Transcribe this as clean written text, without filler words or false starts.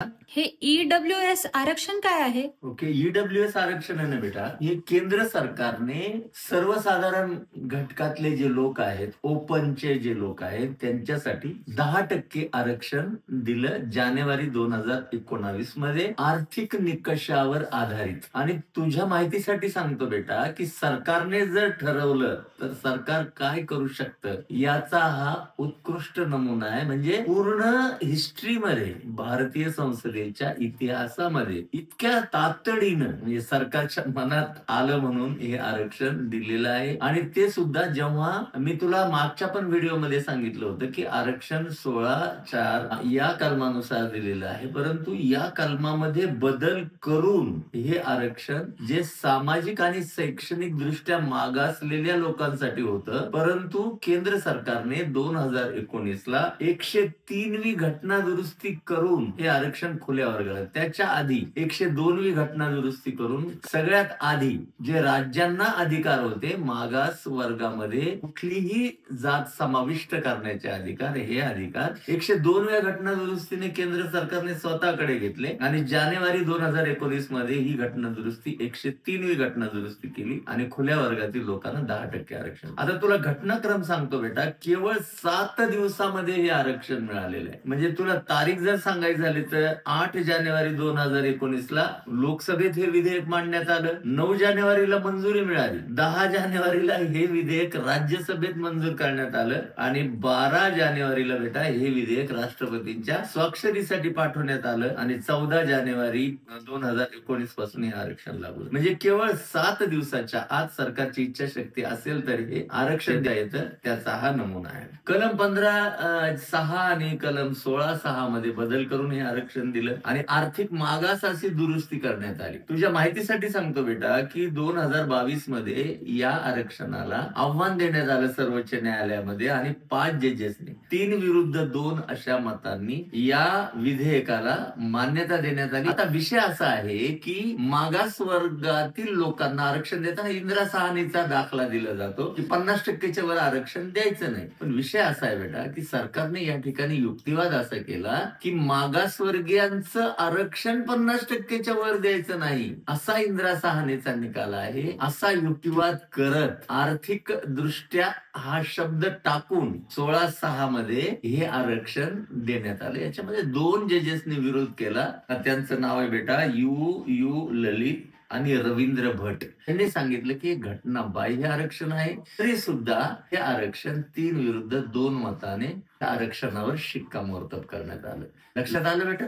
हे ईडब्ल्यूएस आरक्षण काय आहे? ओके, ईडब्ल्यूएस आरक्षण आहे ना बेटा, हे केंद्र सरकारने सर्वसाधारण घटकातले जे लोक आहेत, ओपनचे जे लोक आहेत, त्यांच्यासाठी 10% आरक्षण दिलं जानेवारी 2019 मध्ये आर्थिक निकषावर आधारित. आणि तुझ्या माहितीसाठी सांगतो बेटा, की सरकारने जर ठरवलं तर सरकार काय करू शकतं याचा हा उत्कृष्ट नमुना आहे. म्हणजे पूर्ण हिस्ट्रीमध्ये भारतीय संसदेच्या इतिहासामध्ये इतक्या तातडीनं म्हणजे सरकारच्या मनात आलं म्हणून हे आरक्षण दिलेलं आहे. आणि ते सुद्धा जेव्हा मी तुला मागच्या पण व्हिडिओमध्ये सांगितलं होतं की आरक्षण 16(4) या कलमानुसार दिलेलं आहे, परंतु या कलमामध्ये बदल करून हे आरक्षण जे सामाजिक आणि शैक्षणिक दृष्ट्या मागासलेल्या लोकांसाठी होतं, परंतु केंद्र सरकारने 2019 ला 103वी घटना दुरुस्ती करून हे आरक्षण खुल्या वर्गाला, त्याच्या आधी 102वी घटना दुरुस्ती करून सगळ्यात आधी जे राज्यांना अधिकार होते मागास वर्गामध्ये कुठलीही जात समाविष्ट करण्याचे अधिकार, हे अधिकार 102व्या घटना दुरुस्तीने केंद्र सरकारने स्वतःकडे घेतले आणि जानेवारी 2019 मध्ये ही घटना दुरुस्ती 103वी घटना दुरुस्ती केली आणि खुल्या वर्गातील लोकांना 10% आरक्षण. आता तुला घटनाक्रम सांगतो बेटा, केवळ 7 दिवसामध्ये हे आरक्षण मिळालेलं आहे. म्हणजे तुला तारीख जर सांगायची झाली तर 8 जानेवारी 2019 ला लोकसभेत हे विधेयक मांडण्यात आलं, 9 जानेवारीला मंजुरी मिळाली, 10 जानेवारीला हे विधेयक राज्यसभेत मंजूर करण्यात आलं आणि 12 जानेवारीला बेटा हे विधेयक राष्ट्रपतींच्या स्वाक्षरीसाठी पाठवण्यात आलं आणि 14 जानेवारी 2019 पासून हे आरक्षण लागू. म्हणजे केवळ 7 दिवसाच्या आत सरकारची इच्छाशक्ती असेल तर हे आरक्षण द्यायचं, त्याचा हा नमुना आहे. कलम 15(6) आणि कलम 16(6) मध्ये बदल करून हे आरक्षण दिलं आणि आर्थिक मागास अशी दुरुस्ती करण्यात आली. तुझ्या माहितीसाठी सांगतो बेटा की 2022 मध्ये या आरक्षणाला आव्हान देण्यात आलं सर्वोच्च न्यायालयामध्ये आणि 5 जजेसनी 3 विरुद्ध 2 अशा मतांनी या विधेयकाला मान्यता देण्यात आली. आता विषय असा आहे की मागास वर्गातील लोकांना आरक्षण देताना इंदिरा सहानीचा दाखला दिला जातो की 50%च्या वर आरक्षण द्यायचं नाही. पण विषय असा आहे बेटा की सरकारने या ठिकाणी युक्तिवाद असा केला की मागासवर्गीयांचं आरक्षण 50%च्या वर द्यायचं नाही, असा इंदिरा सहानीचा निकाल आहे. असा युक्तिवाद करत आर्थिक दृष्ट्या हा शब्द टाकून 16(6) मध्ये हे आरक्षण देण्यात आले. याच्यामध्ये 2 जजेसनी विरोध केला. त्यांचं नाव आहे बेटा यू ललित आणि रवींद्र भट. त्यांनी सांगितलं की घटना बाह्य आरक्षण आहे, तरी सुद्धा हे आरक्षण 3 विरुद्ध 2 मताने आरक्षणावर शिक्कामोर्तब करण्यात आलं. लक्षात आलं बेटा?